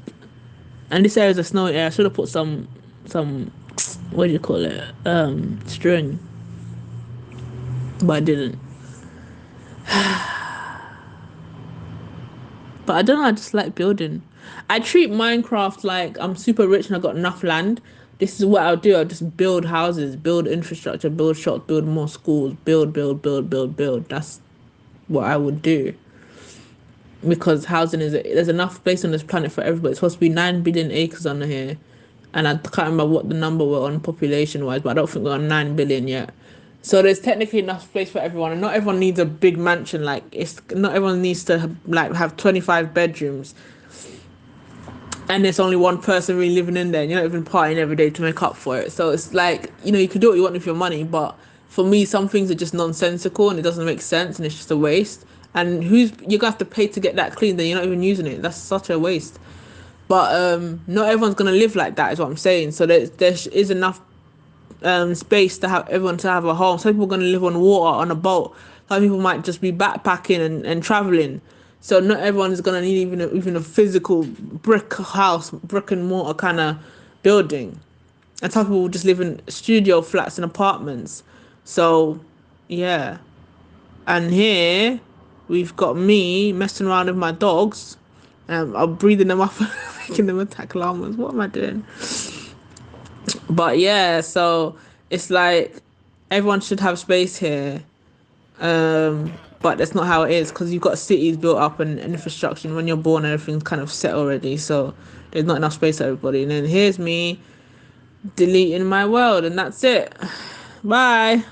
And this area is a snowy area. I should have put some what do you call it string, but I didn't. But I don't know. I just like building. I treat Minecraft like I'm super rich and I got enough land. This is what I'll do. I'll just build houses, build infrastructure, build shops, build more schools, build. That's what I would do. Because housing is there's enough space on this planet for everybody. It's supposed to be 9 billion acres under here, and I can't remember what the number we're on population wise, but I don't think we're on 9 billion yet. So there's technically enough space for everyone, and not everyone needs a big mansion. Like it's not everyone needs to have 25 bedrooms, and there's only one person really living in there. And you're not even partying every day to make up for it. So it's like you can do what you want with your money, but for me, some things are just nonsensical and it doesn't make sense, and it's just a waste. And you're gonna have to pay to get that clean, then you're not even using it. That's such a waste. But not everyone's gonna live like that, is what I'm saying. So there is enough space to have everyone to have a home. Some people are gonna live on water on a boat. Some people might just be backpacking and traveling. So not everyone is gonna need even a physical brick house, brick and mortar kind of building. And some people will just live in studio flats and apartments. So yeah. And here we've got me messing around with my dogs. I'm breathing them up and making them attack llamas. What am I doing? But yeah, so it's like everyone should have space here. But that's not how it is because you've got cities built up and infrastructure. And when you're born, everything's kind of set already. So there's not enough space for everybody. And then here's me deleting my world, and that's it. Bye.